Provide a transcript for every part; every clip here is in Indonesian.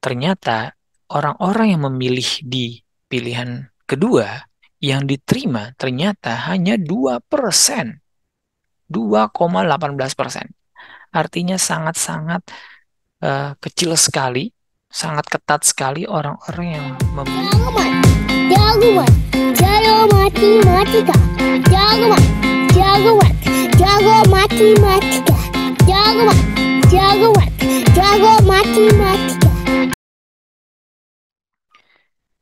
ternyata orang-orang yang memilih di pilihan kedua yang diterima ternyata hanya 2%, 2,18%. Artinya sangat-sangat kecil sekali, sangat ketat sekali orang-orang yang memilih. Jagoan, jago matematika. Jagoan, jago matematika. Jago matematika.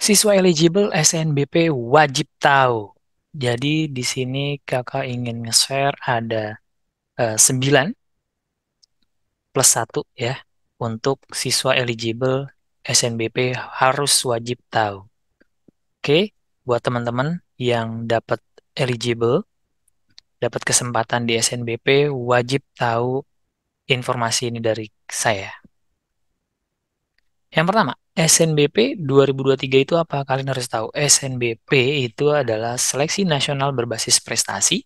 Siswa eligible SNBP wajib tahu. Jadi di sini kakak ingin nge-share ada 9 plus 1 ya. Untuk siswa eligible SNBP harus wajib tahu. Oke, buat teman-teman yang dapat eligible, dapat kesempatan di SNBP, wajib tahu informasi ini dari saya. Yang pertama, SNBP 2023 itu apa? Kalian harus tahu. SNBP itu adalah seleksi nasional berbasis prestasi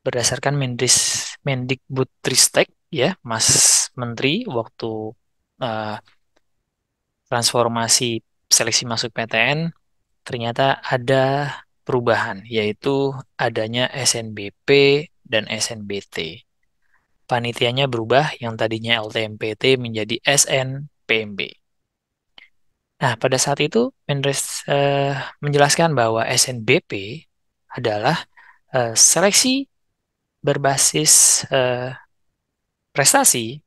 berdasarkan Mendikbudristek ya, Mas Menteri waktu eh, transformasi seleksi masuk PTN ternyata ada perubahan, yaitu adanya SNBP dan SNBT. Panitianya berubah yang tadinya LTMPT menjadi SNPMB. Nah, pada saat itu Mendes menjelaskan bahwa SNBP adalah seleksi berbasis prestasi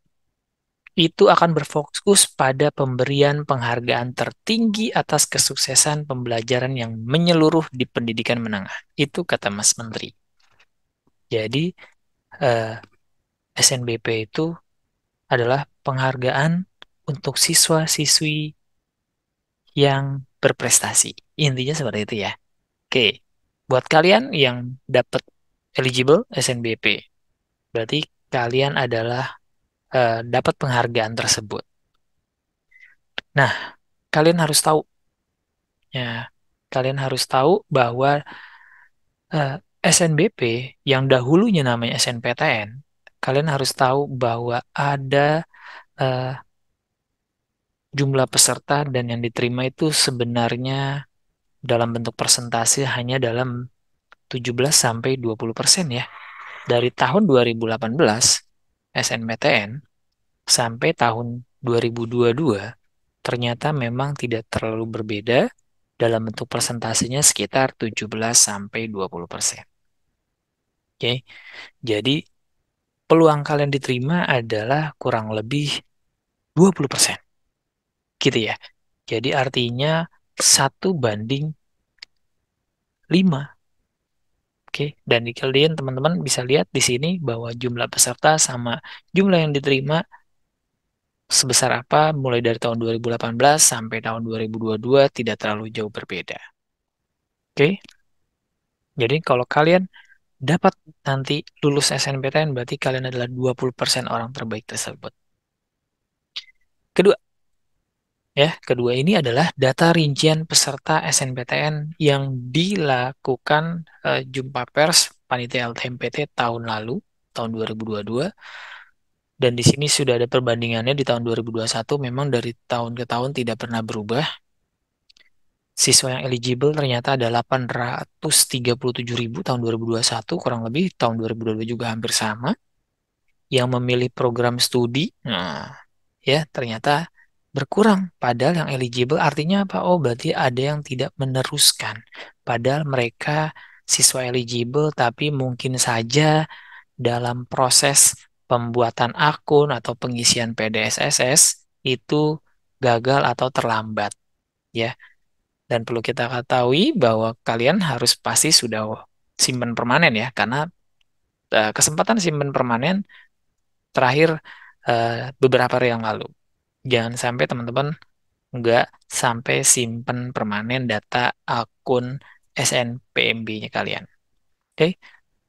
itu akan berfokus pada pemberian penghargaan tertinggi atas kesuksesan pembelajaran yang menyeluruh di pendidikan menengah. Itu kata Mas Menteri. Jadi, eh, SNBP itu adalah penghargaan untuk siswa-siswi yang berprestasi. Intinya seperti itu ya. Oke, buat kalian yang dapat eligible SNBP, berarti kalian adalah dapat penghargaan tersebut. Nah, kalian harus tahu ya, kalian harus tahu bahwa eh, SNBP yang dahulunya namanya SNPTN, kalian harus tahu bahwa ada eh, jumlah peserta dan yang diterima itu sebenarnya dalam bentuk persentase hanya dalam 17 sampai 20% ya. Dari tahun 2018 SNPTN sampai tahun 2022 ternyata memang tidak terlalu berbeda dalam bentuk persentasenya sekitar 17 sampai 20%. Oke. Jadi peluang kalian diterima adalah kurang lebih 20%. Gitu ya. Jadi artinya 1:5. Oke, dan di kalian teman-teman bisa lihat di sini bahwa jumlah peserta sama jumlah yang diterima sebesar apa mulai dari tahun 2018 sampai tahun 2022 tidak terlalu jauh berbeda. Oke, jadi kalau kalian dapat nanti lulus SNPTN berarti kalian adalah 20% orang terbaik tersebut. Kedua, kedua ini adalah data rincian peserta SNPTN yang dilakukan jumpa pers panitia LTMPT tahun lalu, tahun 2022. Dan di sini sudah ada perbandingannya di tahun 2021, memang dari tahun ke tahun tidak pernah berubah. Siswa yang eligible ternyata ada 837.000 tahun 2021, kurang lebih tahun 2022 juga hampir sama. Yang memilih program studi, nah ya ternyata berkurang. Padahal yang eligible artinya apa? Oh, berarti ada yang tidak meneruskan. Padahal mereka siswa eligible tapi mungkin saja dalam proses pembuatan akun atau pengisian PDSSS itu gagal atau terlambat ya. Dan perlu kita ketahui bahwa kalian harus pasti sudah simpan permanen ya, karena kesempatan simpan permanen terakhir beberapa hari yang lalu. Jangan sampai teman-teman nggak sampai simpan permanen data akun SNPMB-nya kalian. Oke,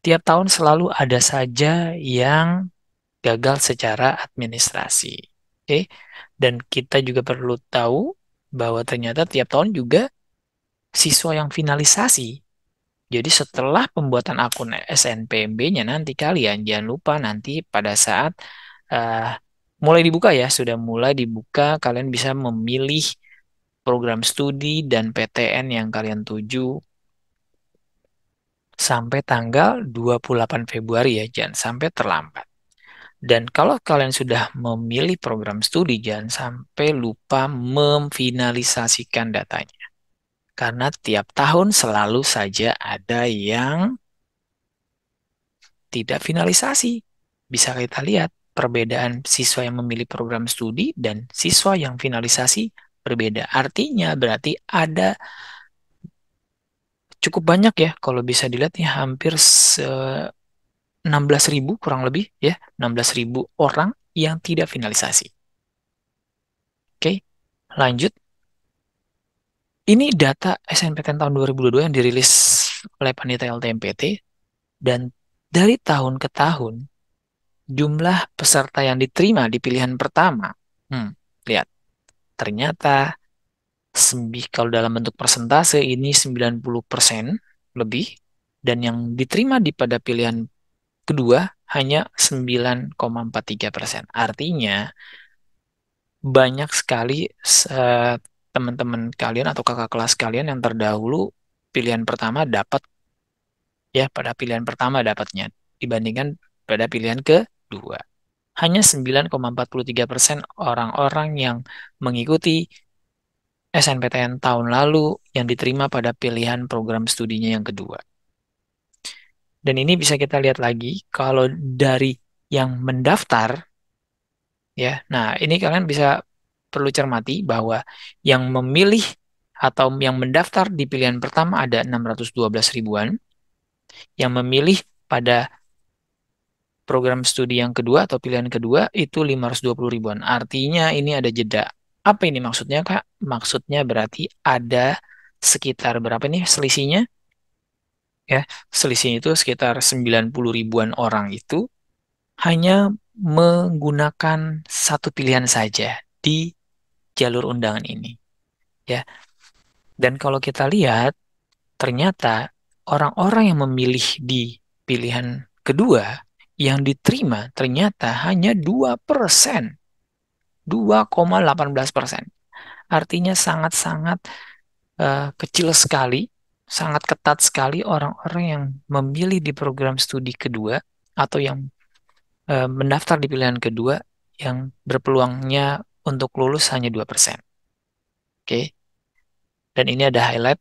tiap tahun selalu ada saja yang gagal secara administrasi. Oke, dan kita juga perlu tahu bahwa ternyata tiap tahun juga siswa yang finalisasi. Jadi setelah pembuatan akun SNPMB-nya nanti kalian jangan lupa nanti pada saat eh, mulai dibuka ya, sudah mulai dibuka. Kalian bisa memilih program studi dan PTN yang kalian tuju sampai tanggal 28 Februari ya, jangan sampai terlambat. Dan kalau kalian sudah memilih program studi, jangan sampai lupa memfinalisasikan datanya. Karena tiap tahun selalu saja ada yang tidak finalisasi. Bisa kita lihat perbedaan siswa yang memilih program studi dan siswa yang finalisasi berbeda. Artinya berarti ada cukup banyak ya, kalau bisa dilihat ya hampir 16.000 kurang lebih ya, 16.000 orang yang tidak finalisasi. Oke, lanjut. Ini data SNPTN tahun 2022 yang dirilis oleh Panitia LTMPT, dan dari tahun ke tahun jumlah peserta yang diterima di pilihan pertama, hmm, lihat, ternyata kalau dalam bentuk persentase ini 90% lebih, dan yang diterima pada pilihan kedua hanya 9,43%. Artinya banyak sekali teman-teman kalian atau kakak kelas kalian yang terdahulu pilihan pertama dapat, ya, pada pilihan pertama dapatnya dibandingkan pada pilihan kedua. Hanya 9,43% orang-orang yang mengikuti SNPTN tahun lalu yang diterima pada pilihan program studinya yang kedua. Dan ini bisa kita lihat lagi kalau dari yang mendaftar, ya. Nah, ini kalian bisa perlu cermati bahwa yang memilih atau yang mendaftar di pilihan pertama ada 612 ribuan, yang memilih pada program studi yang kedua atau pilihan kedua itu 520 ribuan. Artinya ini ada jeda. Apa ini maksudnya, Kak? Maksudnya berarti ada sekitar berapa nih selisihnya? Ya, selisihnya itu sekitar 90 ribuan orang itu hanya menggunakan satu pilihan saja di jalur undangan ini. Ya, dan kalau kita lihat, ternyata orang-orang yang memilih di pilihan kedua yang diterima ternyata hanya 2%. 2,18%. Artinya sangat-sangat kecil sekali, sangat ketat sekali orang-orang yang memilih di program studi kedua atau yang mendaftar di pilihan kedua yang berpeluangnya untuk lulus hanya 2%. Oke. Dan ini ada highlight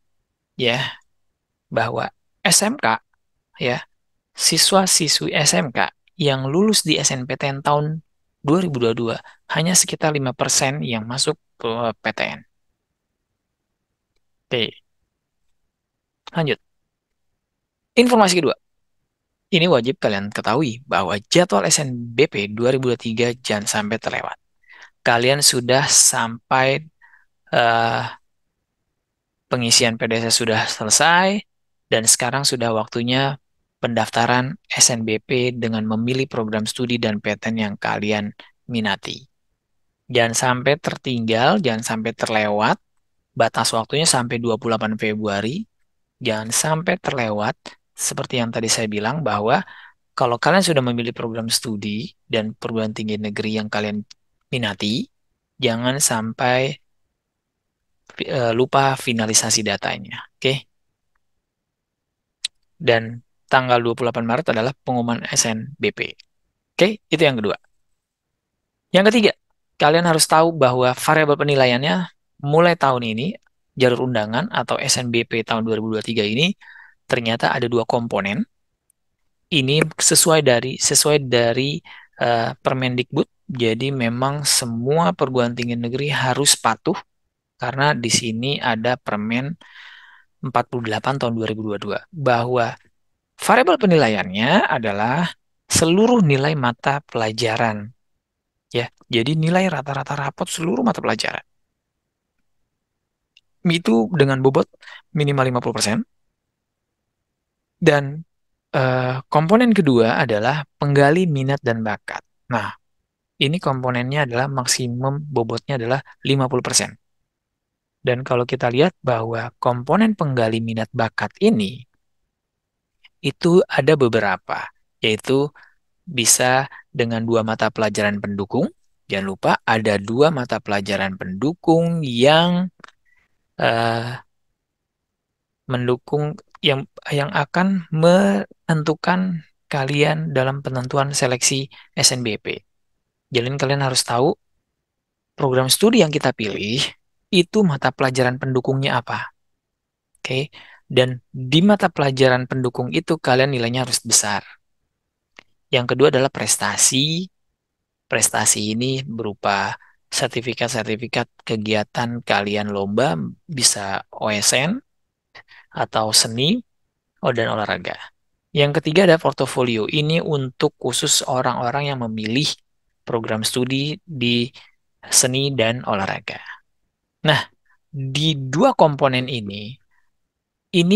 ya bahwa SMK, ya, siswa-siswi SMK yang lulus di SNPTN tahun 2022 hanya sekitar 5% yang masuk ke PTN. Oke, lanjut. Informasi kedua. Ini wajib kalian ketahui bahwa jadwal SNBP 2023 jangan sampai terlewat. Kalian sudah sampai eh, pengisian PDS sudah selesai, dan sekarang sudah waktunya pendaftaran SNBP dengan memilih program studi dan PTN yang kalian minati. Jangan sampai tertinggal, jangan sampai terlewat. Batas waktunya sampai 28 Februari. Jangan sampai terlewat. Seperti yang tadi saya bilang bahwa kalau kalian sudah memilih program studi dan perguruan tinggi negeri yang kalian minati, jangan sampai lupa finalisasi datanya. Oke? Dan tanggal 28 Maret adalah pengumuman SNBP. Oke? Itu yang kedua. Yang ketiga, kalian harus tahu bahwa variabel penilaiannya mulai tahun ini, jalur undangan atau SNBP tahun 2023 ini ternyata ada dua komponen. Ini sesuai dari Permendikbud. Jadi memang semua perguruan tinggi negeri harus patuh karena di sini ada Permen 48 tahun 2022 bahwa variabel penilaiannya adalah seluruh nilai mata pelajaran. Ya, jadi nilai rata-rata rapot seluruh mata pelajaran. Itu dengan bobot minimal 50%. Dan komponen kedua adalah penggali minat dan bakat. Nah, ini komponennya adalah maksimum bobotnya adalah 50%. Dan kalau kita lihat bahwa komponen penggali minat bakat ini itu ada beberapa, yaitu bisa dengan dua mata pelajaran pendukung, Jangan lupa ada 2 mata pelajaran pendukung yang eh, mendukung yang akan menentukan kalian dalam penentuan seleksi SNBP. Jadi kalian harus tahu program studi yang kita pilih itu mata pelajaran pendukungnya apa. Oke. Dan di mata pelajaran pendukung itu kalian nilainya harus besar. Yang kedua adalah prestasi. Prestasi ini berupa sertifikat-sertifikat kegiatan kalian lomba, bisa OSN atau seni dan olahraga. Yang ketiga ada portofolio. Ini untuk khusus orang-orang yang memilih program studi di seni dan olahraga. Nah, di 2 komponen ini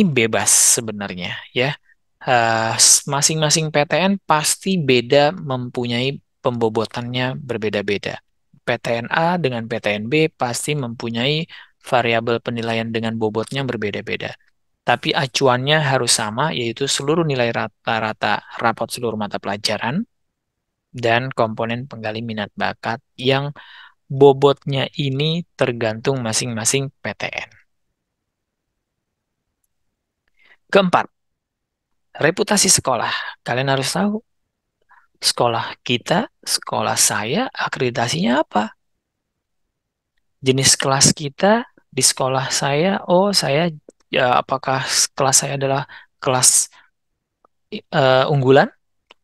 bebas sebenarnya ya. Masing-masing PTN pasti beda, mempunyai pembobotannya berbeda-beda. PTN A dengan PTN B pasti mempunyai variabel penilaian dengan bobotnya berbeda-beda. Tapi acuannya harus sama, yaitu seluruh nilai rata-rata rapot seluruh mata pelajaran dan komponen penggali minat bakat yang bobotnya ini tergantung masing-masing PTN. Keempat, reputasi sekolah. Kalian harus tahu, sekolah kita, sekolah saya, akreditasinya apa? Jenis kelas kita di sekolah saya, saya, ya, apakah kelas saya adalah kelas unggulan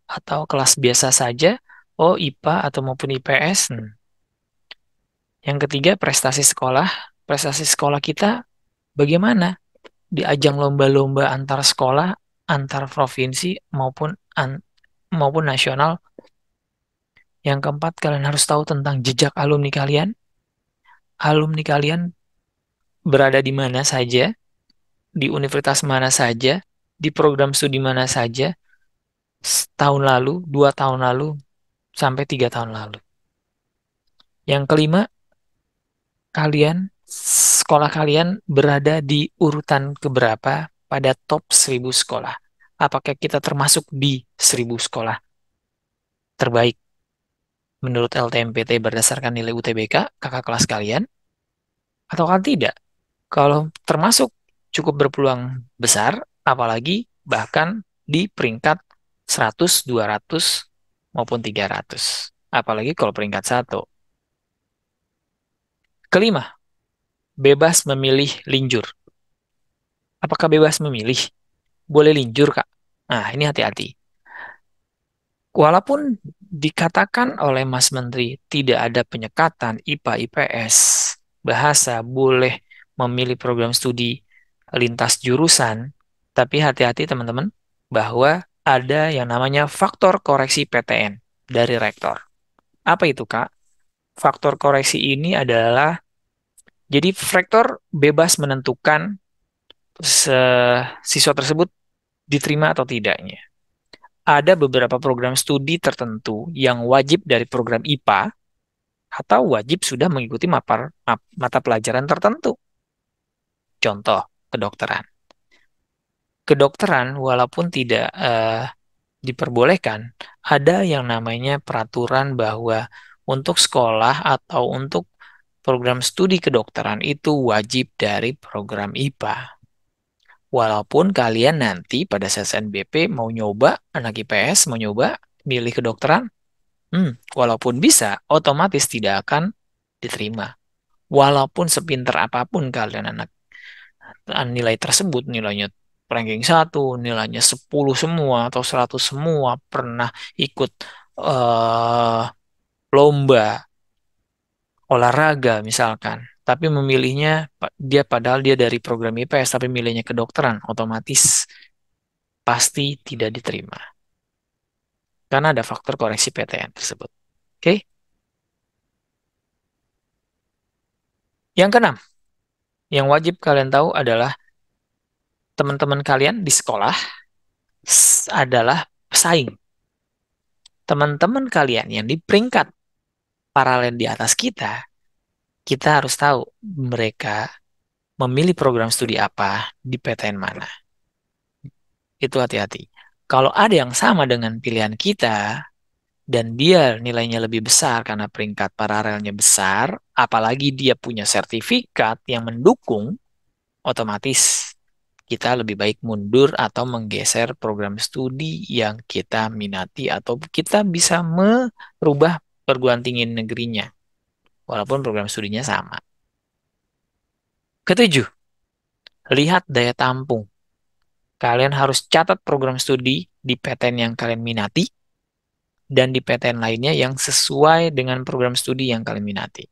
atau kelas biasa saja? IPA atau maupun IPS. Yang ketiga, prestasi sekolah. Prestasi sekolah kita bagaimana? Di ajang lomba-lomba antar sekolah, antar provinsi maupun nasional. Yang keempat, kalian harus tahu tentang jejak alumni kalian. Alumni kalian berada di mana saja, di universitas mana saja, di program studi mana saja, setahun lalu, 2 tahun lalu, sampai 3 tahun lalu. Yang kelima, sekolah kalian berada di urutan keberapa pada top 1.000 sekolah. Apakah kita termasuk di 1.000 sekolah terbaik menurut LTMPT berdasarkan nilai UTBK, kakak kelas kalian, ataukah tidak? Kalau termasuk, cukup berpeluang besar, apalagi bahkan di peringkat 100, 200, maupun 300. Apalagi kalau peringkat 1. Kelima, bebas memilih linjur. Apakah bebas memilih? Boleh linjur, Kak. Nah, ini hati-hati. Walaupun dikatakan oleh Mas Menteri tidak ada penyekatan IPA, IPS, bahasa, boleh memilih program studi lintas jurusan, tapi hati-hati teman-teman, bahwa ada yang namanya faktor koreksi PTN dari rektor. Apa itu, Kak? Faktor koreksi ini adalah, jadi rektor bebas menentukan siswa tersebut diterima atau tidaknya. Ada beberapa program studi tertentu yang wajib dari program IPA atau wajib sudah mengikuti mata pelajaran tertentu. Contoh, kedokteran. Kedokteran walaupun tidak diperbolehkan, ada yang namanya peraturan bahwa untuk sekolah atau untuk program studi kedokteran itu wajib dari program IPA. Walaupun kalian nanti pada SNBP mau nyoba, anak IPS mau nyoba milih kedokteran, walaupun bisa, otomatis tidak akan diterima. Walaupun sepinter apapun kalian nilai tersebut, nilainya ranking 1, nilainya 10 semua atau 100 semua, pernah ikut eh, lomba olahraga misalkan, tapi memilihnya padahal dia dari program IPS tapi milihnya kedokteran, otomatis pasti tidak diterima. Karena ada faktor koreksi PTN tersebut. Oke? Yang keenam, yang wajib kalian tahu adalah teman-teman kalian di sekolah adalah pesaing. Teman-teman kalian yang di peringkat paralel di atas kita harus tahu mereka memilih program studi apa di PTN mana. Itu hati-hati. Kalau ada yang sama dengan pilihan kita, dan dia nilainya lebih besar karena peringkat paralelnya besar, apalagi dia punya sertifikat yang mendukung, otomatis kita lebih baik mundur atau menggeser program studi yang kita minati atau kita bisa merubah perguruan tinggi negerinya walaupun program studinya sama. Ketujuh, lihat daya tampung. Kalian harus catat program studi di PTN yang kalian minati dan di PTN lainnya yang sesuai dengan program studi yang kalian minati.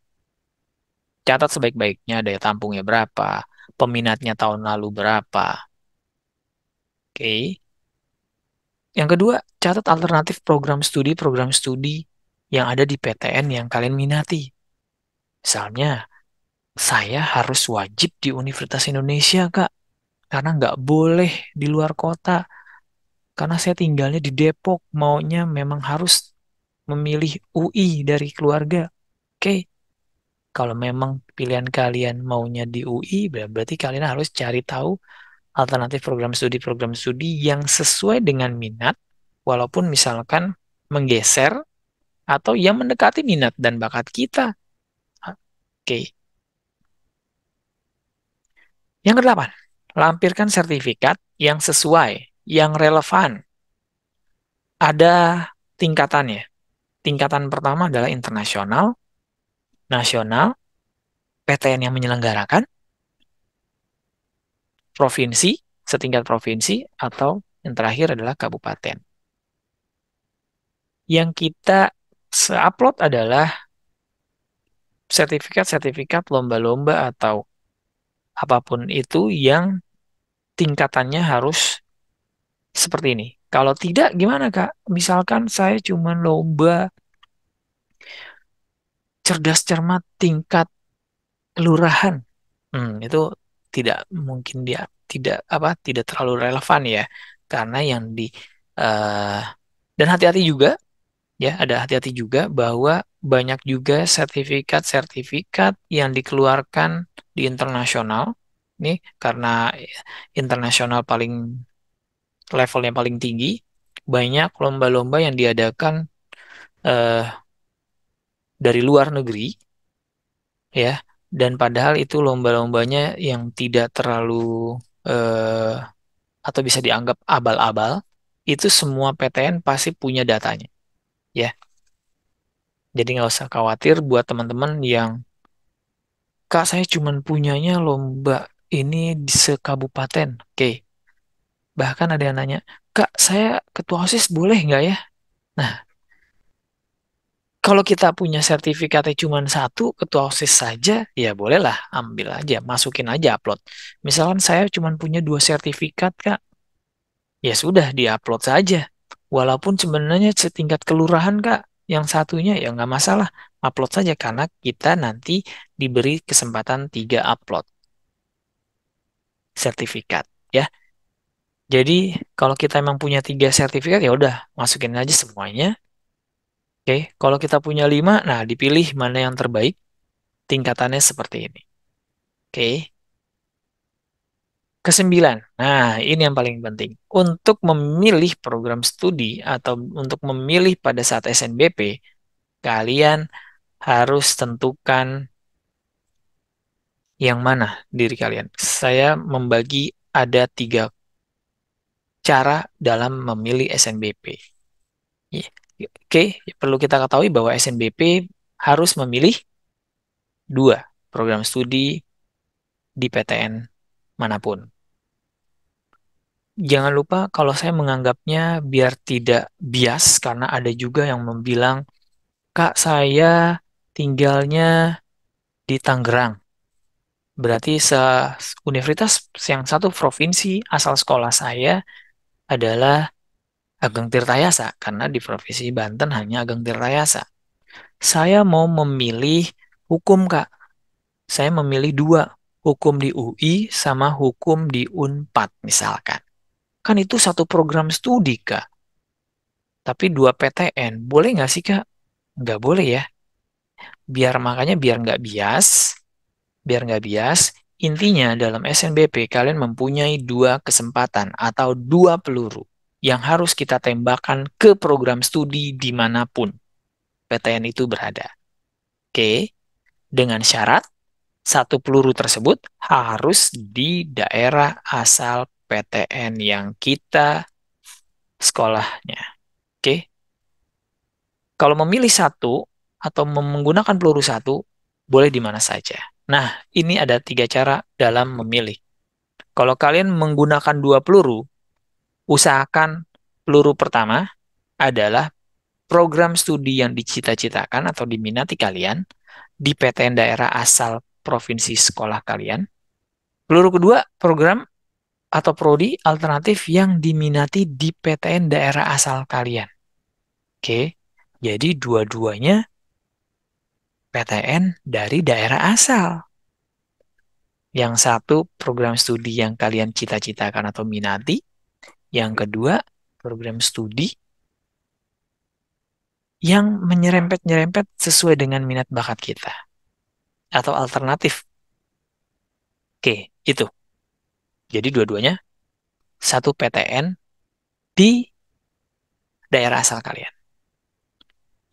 Catat sebaik-baiknya daya tampungnya berapa, peminatnya tahun lalu berapa. Oke. Yang kedua, catat alternatif program studi yang ada di PTN yang kalian minati. Misalnya, saya harus wajib di Universitas Indonesia, Kak, karena nggak boleh di luar kota. Karena saya tinggalnya di Depok, maunya memang harus memilih UI dari keluarga. Oke, kalau memang pilihan kalian maunya di UI, berarti kalian harus cari tahu alternatif program studi yang sesuai dengan minat, walaupun misalkan menggeser atau yang mendekati minat dan bakat kita. Oke. Yang kedelapan, lampirkan sertifikat yang sesuai, yang relevan. Ada tingkatannya. Tingkatan pertama adalah internasional, nasional, PTN yang menyelenggarakan, provinsi, setingkat provinsi, atau yang terakhir adalah kabupaten. Yang kita upload adalah sertifikat-sertifikat lomba-lomba atau apapun itu yang tingkatannya harus seperti ini. Kalau tidak, gimana Kak? Misalkan saya cuma lomba cerdas cermat tingkat kelurahan. Itu tidak mungkin dia tidak terlalu relevan ya. Karena yang di eh, dan hati-hati juga ya, ada hati-hati juga bahwa banyak juga sertifikat-sertifikat yang dikeluarkan di internasional. Nih, karena internasional levelnya paling tinggi, banyak lomba-lomba yang diadakan eh, dari luar negeri ya, dan padahal itu lomba-lombanya yang tidak terlalu eh, atau bisa dianggap abal-abal, itu semua PTN pasti punya datanya ya. Jadi nggak usah khawatir buat teman-teman yang, Kak, saya cuman punyanya lomba ini di sekabupaten. Oke, bahkan ada yang nanya, Kak, saya ketua OSIS boleh nggak ya? Nah, kalau kita punya sertifikatnya cuma satu, ketua OSIS saja, ya bolehlah ambil aja, masukin aja upload. Misalkan saya cuma punya dua sertifikat, Kak, ya sudah diupload saja. Walaupun sebenarnya setingkat kelurahan, Kak, yang satunya ya nggak masalah, upload saja karena kita nanti diberi kesempatan 3 upload sertifikat, ya. Jadi kalau kita emang punya 3 sertifikat ya udah masukin aja semuanya. Oke, kalau kita punya 5, nah dipilih mana yang terbaik, tingkatannya seperti ini. Oke, kesembilan. Nah, ini yang paling penting. Untuk memilih program studi atau untuk memilih pada saat SNBP, kalian harus tentukan yang mana diri kalian. Saya membagi ada 3 cara dalam memilih SNBP. Ya, oke, perlu kita ketahui bahwa SNBP harus memilih 2 program studi di PTN manapun. Jangan lupa kalau saya menganggapnya biar tidak bias, karena ada juga yang membilang, Kak, saya tinggalnya di Tangerang. Berarti universitas yang satu provinsi asal sekolah saya adalah Ageng Tirtayasa, karena di provinsi Banten hanya Ageng Tirtayasa. Saya mau memilih hukum, Kak. Saya memilih 2, hukum di UI sama hukum di Unpad misalkan. Kan itu satu program studi, Kak. Tapi 2 PTN, boleh nggak sih, Kak? Nggak boleh ya. Makanya biar nggak bias, intinya dalam SNBP kalian mempunyai 2 kesempatan atau 2 peluru. yang harus kita tembakkan ke program studi dimanapun PTN itu berada. Oke, dengan syarat satu peluru tersebut harus di daerah asal PTN yang kita sekolahnya. Oke, kalau memilih satu atau menggunakan peluru satu, boleh di mana saja. Nah, ini ada 3 cara dalam memilih. Kalau kalian menggunakan 2 peluru, usahakan peluru pertama adalah program studi yang dicita-citakan atau diminati kalian di PTN daerah asal provinsi sekolah kalian. Peluru kedua, program atau prodi alternatif yang diminati di PTN daerah asal kalian. Oke, jadi dua-duanya PTN dari daerah asal. Yang satu program studi yang kalian cita-citakan atau minati. Yang kedua program studi yang menyerempet-nyerempet sesuai dengan minat bakat kita. Atau alternatif. Oke, itu. Jadi dua-duanya satu PTN di daerah asal kalian.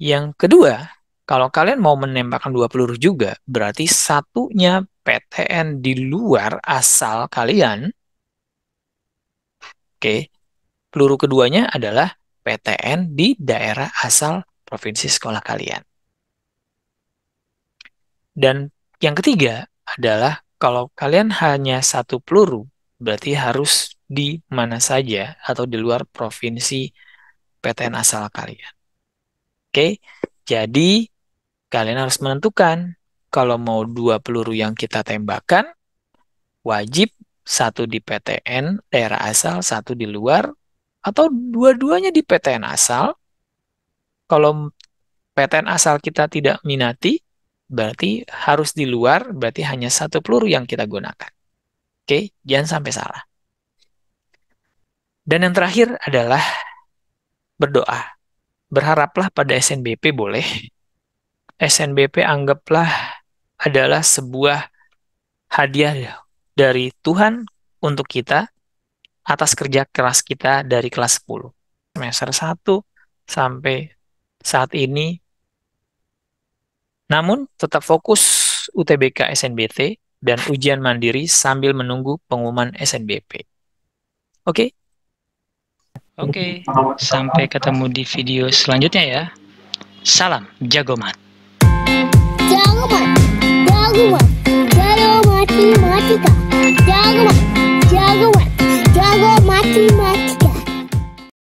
Yang kedua, kalau kalian mau menembakkan 2 peluru juga, berarti satunya PTN di luar asal kalian. Oke, peluru keduanya adalah PTN di daerah asal provinsi sekolah kalian. Dan yang ketiga adalah kalau kalian hanya satu peluru, berarti harus di mana saja atau di luar provinsi PTN asal kalian. Oke, jadi kalian harus menentukan kalau mau 2 peluru yang kita tembakkan, wajib satu di PTN daerah asal, satu di luar, atau dua-duanya di PTN asal. Kalau PTN asal kita tidak minati, berarti harus di luar, berarti hanya satu peluru yang kita gunakan. Oke, jangan sampai salah. Dan yang terakhir adalah berdoa. Berharaplah pada SNBP boleh. SNBP anggaplah adalah sebuah hadiah dari Tuhan untuk kita atas kerja keras kita dari kelas 10. Semester 1 sampai saat ini. Namun tetap fokus UTBK SNBT dan ujian mandiri sambil menunggu pengumuman SNBP. Oke? Oke, sampai ketemu di video selanjutnya ya. Salam Jagomat. Jagomat, Jagomat, Jago matematika. Jagomat, Jagomat, Jago matematika.